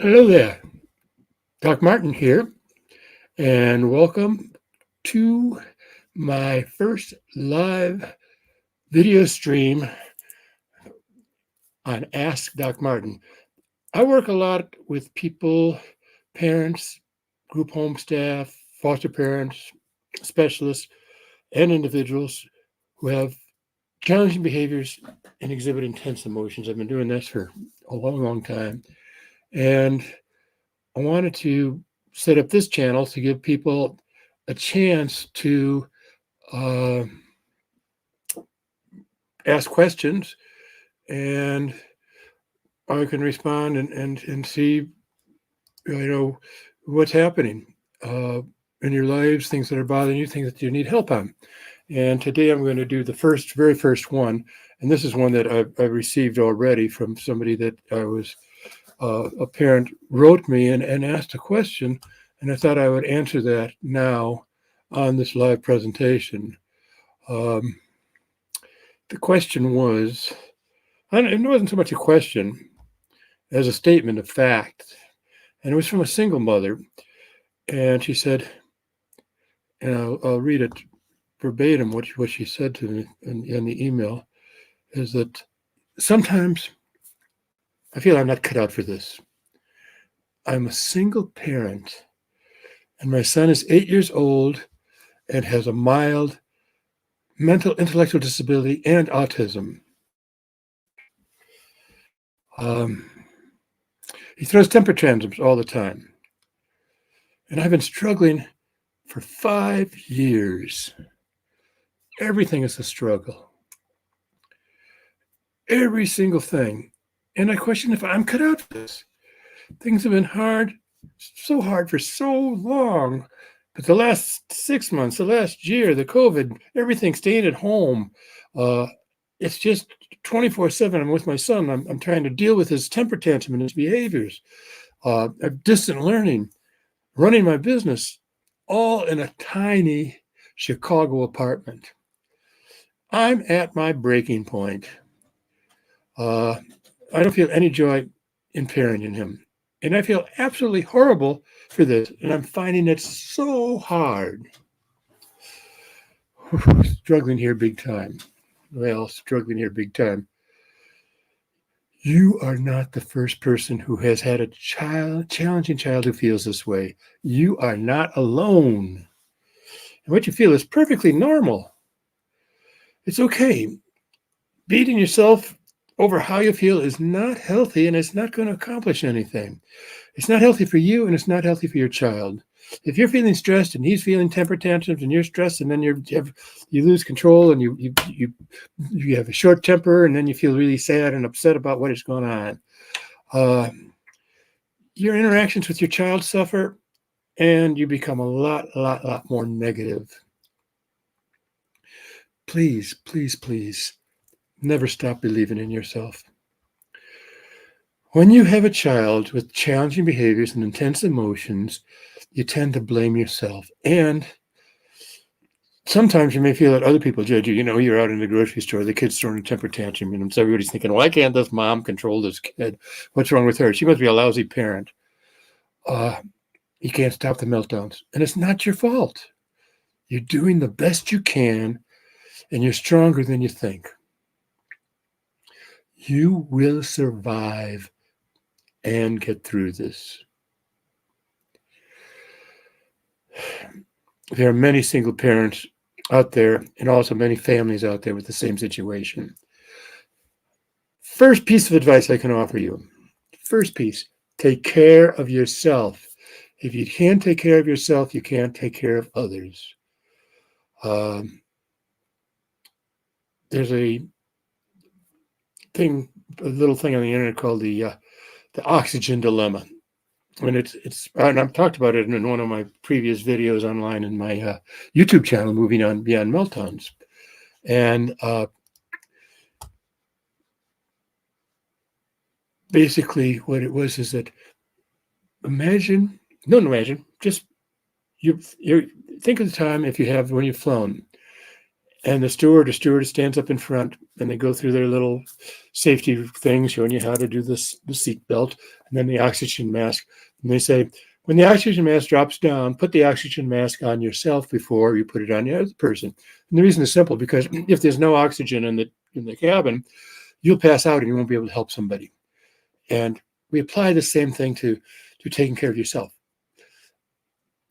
Hello there, Doc Martin here, and welcome to my first live video stream on Ask Doc Martin. I work a lot with people, parents, group home staff, foster parents, specialists, and individuals who have challenging behaviors and exhibit intense emotions. I've been doing this for a long, long time, and I wanted to set up this channel to give people a chance to uh, ask questions, and I can respond and see, what's happening in your lives, things that are bothering you, things that you need help on. And today I'm going to do the very first one, and this is one that I've received already from somebody that a parent wrote me and asked a question, and I thought I would answer that now on this live presentation. The question was, and it wasn't so much a question as a statement of fact, and it was from a single mother, and she said, and I'll read it verbatim, what she said to me in the email, is that sometimes I feel I'm not cut out for this. I'm a single parent, and my son is 8 years old and has a mild mental intellectual disability and autism. He throws temper tantrums all the time. And I've been struggling for 5 years. Everything is a struggle. Every single thing. And I question if I'm cut out for this. Things have been hard, so hard for so long. But the last 6 months, the last year, the COVID, everything, staying at home, it's just 24/7. I'm with my son. I'm trying to deal with his temper tantrum and his behaviors. Distant learning, running my business, all in a tiny Chicago apartment. I'm at my breaking point. I don't feel any joy in parenting him. And I feel absolutely horrible for this. And I'm finding it so hard. Struggling here big time. Well, struggling here big time. You are not the first person who has had a challenging child who feels this way. You are not alone. And what you feel is perfectly normal. It's okay. Beating yourself over how you feel is not healthy, and it's not going to accomplish anything. It's not healthy for you, and it's not healthy for your child. If you're feeling stressed and he's feeling temper tantrums and you're stressed, and then you lose control and you have a short temper, and then you feel really sad and upset about what is going on, your interactions with your child suffer, and you become a lot more negative. Please, please, please, never stop believing in yourself. When you have a child with challenging behaviors and intense emotions, you tend to blame yourself. And sometimes you may feel that other people judge you. You're out in the grocery store, the kid's throwing a temper tantrum, and so everybody's thinking, why can't this mom control this kid? What's wrong with her? She must be a lousy parent. You can't stop the meltdowns. And it's not your fault. You're doing the best you can, and you're stronger than you think. You will survive and get through this. There are many single parents out there, and also many families out there with the same situation. First piece of advice I can offer you. First piece, take care of yourself. If you can't take care of yourself, you can't take care of others. There's a little thing on the internet called the oxygen dilemma. And and I've talked about it in one of my previous videos online in my YouTube channel, Moving On Beyond Meltdowns. And basically what it was is that just you think of the time when you've flown, and the stewardess stands up in front, and they go through their little safety thing showing you how to do the seat belt, and and then the oxygen mask. And they say, when the oxygen mask drops down, put the oxygen mask on yourself before you put it on the other person. And the reason is simple, because if there's no oxygen in the cabin, you'll pass out and you won't be able to help somebody. And we apply the same thing to taking care of yourself.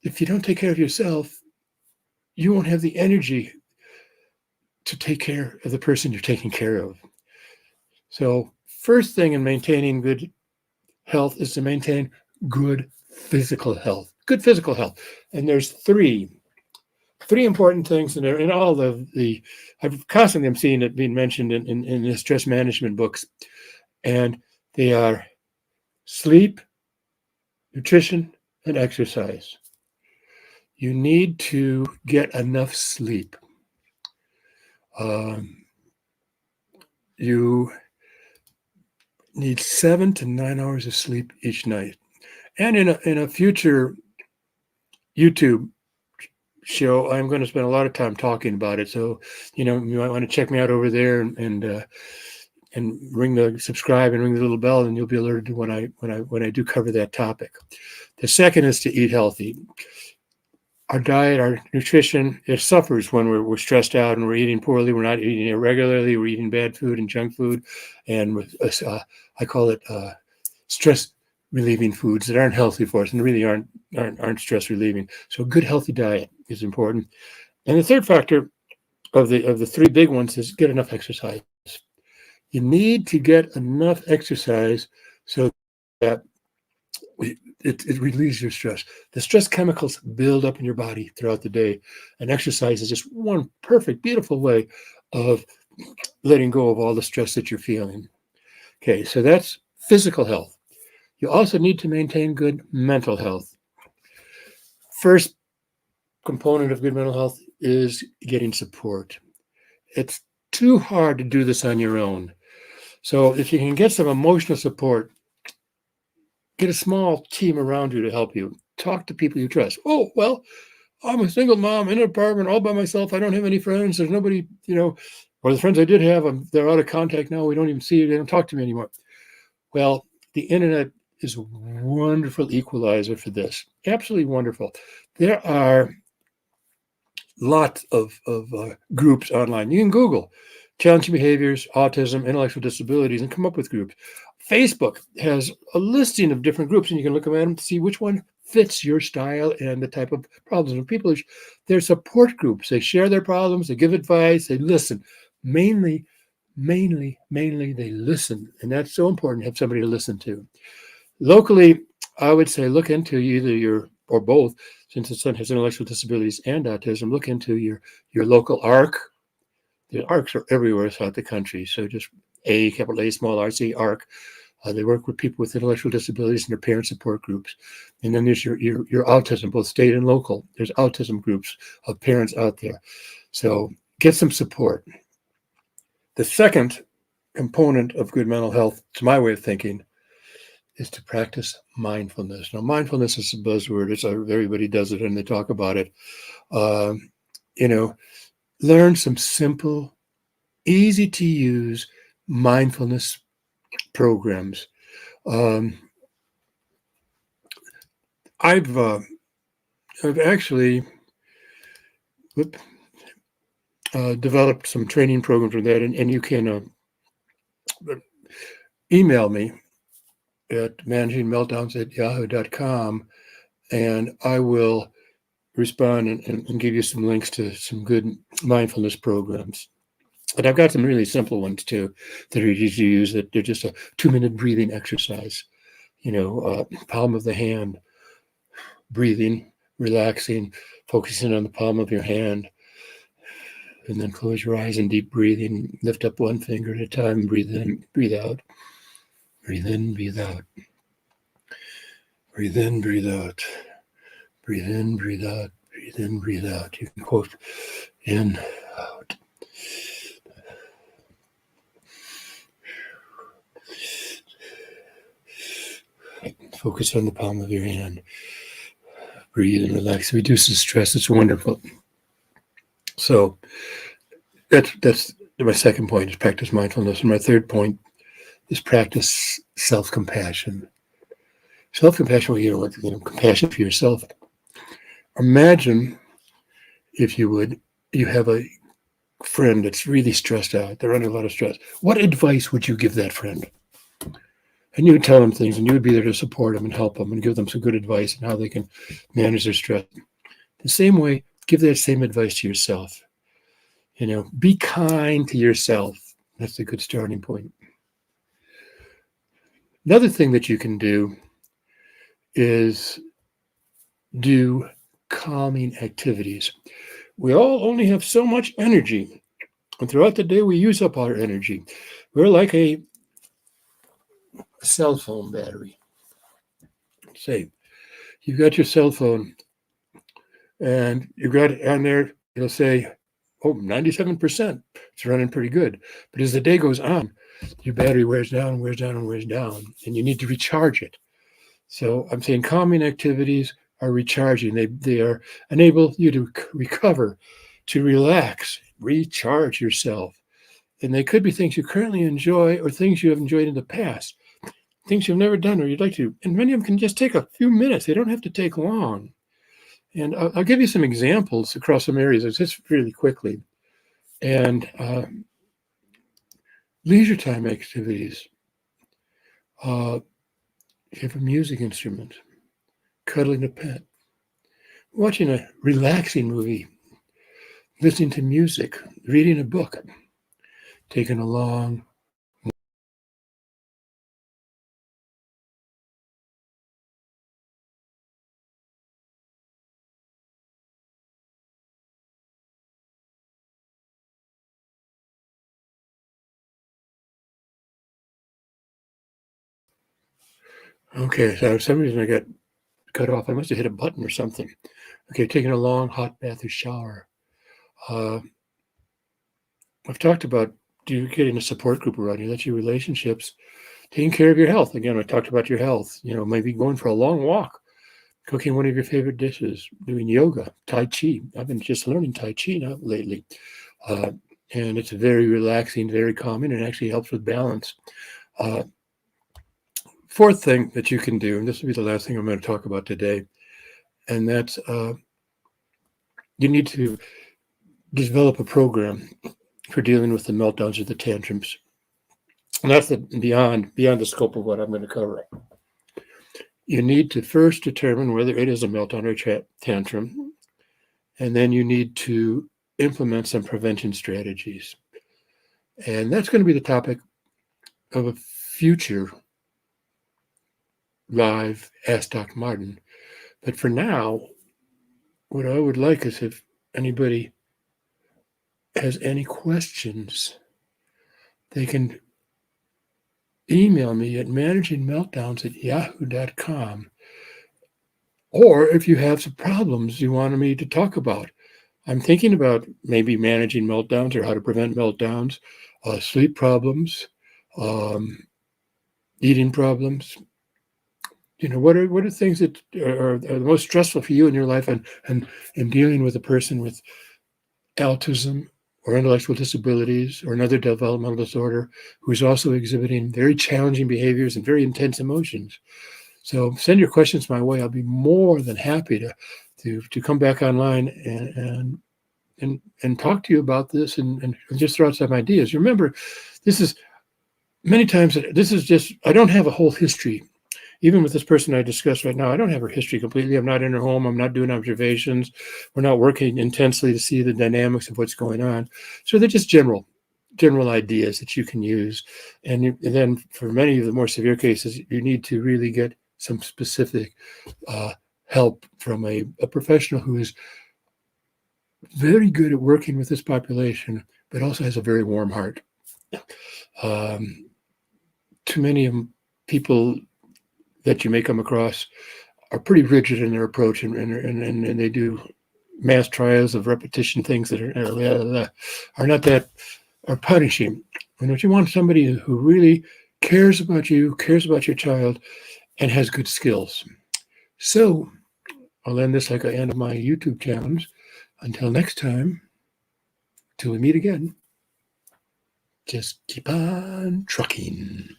If you don't take care of yourself, you won't have the energy to take care of the person you're taking care of. So first thing in maintaining good health is to maintain good physical health. Good physical health. And there's three important things in all the I've constantly am seeing it being mentioned in the stress management books. And they are sleep, nutrition, and exercise. You need to get enough sleep. You need 7 to 9 hours of sleep each night. And in a future YouTube show, I'm going to spend a lot of time talking about it. So, you might want to check me out over there and subscribe and ring the little bell, and you'll be alerted when I do cover that topic. The second is to eat healthy. Our diet, our nutrition, it suffers when we're stressed out and we're eating poorly. We're not eating irregularly. We're eating bad food and junk food, and I call it stress relieving foods that aren't healthy for us and really aren't stress relieving. So a good healthy diet is important. And the third factor of the three big ones is get enough exercise. You need to get enough exercise so that it relieves your stress. The stress chemicals build up in your body throughout the day, and exercise is just one perfect, beautiful way of letting go of all the stress that you're feeling. Okay, so that's physical health. You also need to maintain good mental health. First component of good mental health is getting support. It's too hard to do this on your own. So if you can get some emotional support, get a small team around you to help you. Talk to people you trust. Oh, well, I'm a single mom in an apartment all by myself. I don't have any friends. There's nobody, or the friends I did have, they're out of contact now. We don't even see you. They don't talk to me anymore. Well, the internet is a wonderful equalizer for this. Absolutely wonderful. There are lots of groups online. You can Google challenging behaviors, autism, intellectual disabilities, and come up with groups. Facebook has a listing of different groups, and you can look at them to see which one fits your style and the type of problems. And people, they're support groups. They share their problems, they give advice, they listen. Mainly, they listen. And that's so important to have somebody to listen to. Locally, I would say look into either or both, since the son has intellectual disabilities and autism, look into your local ARC. The ARCs are everywhere throughout the country. So just A, capital A, small RC, ARC. They work with people with intellectual disabilities and their parent support groups. And then there's your autism, both state and local. There's autism groups of parents out there. So get some support. The second component of good mental health, to my way of thinking, is to practice mindfulness. Now, mindfulness is a buzzword. Everybody does it and they talk about it. Learn some simple, easy to use mindfulness programs. I've actually developed some training programs for that, and you can email me at managingmeltdowns@yahoo.com, and I will respond and give you some links to some good mindfulness programs. But I've got some really simple ones too that are easy to use. That they're just a 2-minute breathing exercise. Palm of the hand, breathing, relaxing, focusing on the palm of your hand, and then close your eyes and deep breathing. Lift up one finger at a time. Breathe in, breathe out. Breathe in, breathe out. Breathe in, breathe out. Breathe in, breathe out. Breathe in, breathe out. You can quote in, out. Focus on the palm of your hand. Breathe and relax. It reduces stress. It's wonderful. So that's my second point is practice mindfulness. And my third point is practice self-compassion. Self-compassion, compassion for yourself. Imagine, if you would, you have a friend that's really stressed out. They're under a lot of stress. What advice would you give that friend? And you would tell them things, and you would be there to support them and help them and give them some good advice on how they can manage their stress. The same way, give that same advice to yourself. Be kind to yourself. That's a good starting point. Another thing that you can do is do calming activities. We all only have so much energy, and throughout the day we use up our energy. We're like a cell phone battery. Say, you've got your cell phone, and you've got it on there, it'll say, oh, 97%. It's running pretty good. But as the day goes on, your battery wears down, wears down, and wears down, and you need to recharge it. So I'm saying calming activities are recharging. They are enable you to recover, to relax, recharge yourself. And they could be things you currently enjoy or things you have enjoyed in the past, things you've never done or you'd like to. And many of them can just take a few minutes. They don't have to take long. And I'll give you some examples across some areas just really quickly. And leisure time activities. You have a music instrument, cuddling a pet, watching a relaxing movie, listening to music, reading a book, taking a long. Okay, so for some reason I got cut off. I must have hit a button or something. Okay, taking a long hot bath or shower. I've talked about getting a support group around you. That's your relationships. Taking care of your health. Again, I talked about your health. Maybe going for a long walk, cooking one of your favorite dishes, doing yoga, Tai Chi. I've been just learning Tai Chi now lately. And it's very relaxing, very calming, and actually helps with balance. Fourth thing that you can do, and this will be the last thing I'm going to talk about today, and that's you need to develop a program for dealing with the meltdowns or the tantrums. And that's beyond the scope of what I'm going to cover. You need to first determine whether it is a meltdown or tantrum, and then you need to implement some prevention strategies. And that's going to be the topic of a future live Ask Dr. Martin. But for now, what I would like is if anybody has any questions, they can email me at managingmeltdowns@yahoo.com. Or if you have some problems you want me to talk about, I'm thinking about maybe managing meltdowns or how to prevent meltdowns, sleep problems, eating problems. What are things that are the most stressful for you in your life, and dealing with a person with autism or intellectual disabilities or another developmental disorder who's also exhibiting very challenging behaviors and very intense emotions. So send your questions my way. I'll be more than happy to come back online and talk to you about this and just throw out some ideas. Remember, this is just, I don't have a whole history. Even with this person I discussed right now, I don't have her history completely. I'm not in her home. I'm not doing observations. We're not working intensely to see the dynamics of what's going on. So they're just general ideas that you can use. And then for many of the more severe cases, you need to really get some specific help from a professional who is very good at working with this population, but also has a very warm heart. Too many people that you may come across are pretty rigid in their approach, and they do mass trials of repetition, things that are punishing. And if you want somebody who really cares about you, cares about your child, and has good skills. So I'll end this like I end my YouTube channels. Until next time, till we meet again, just keep on trucking.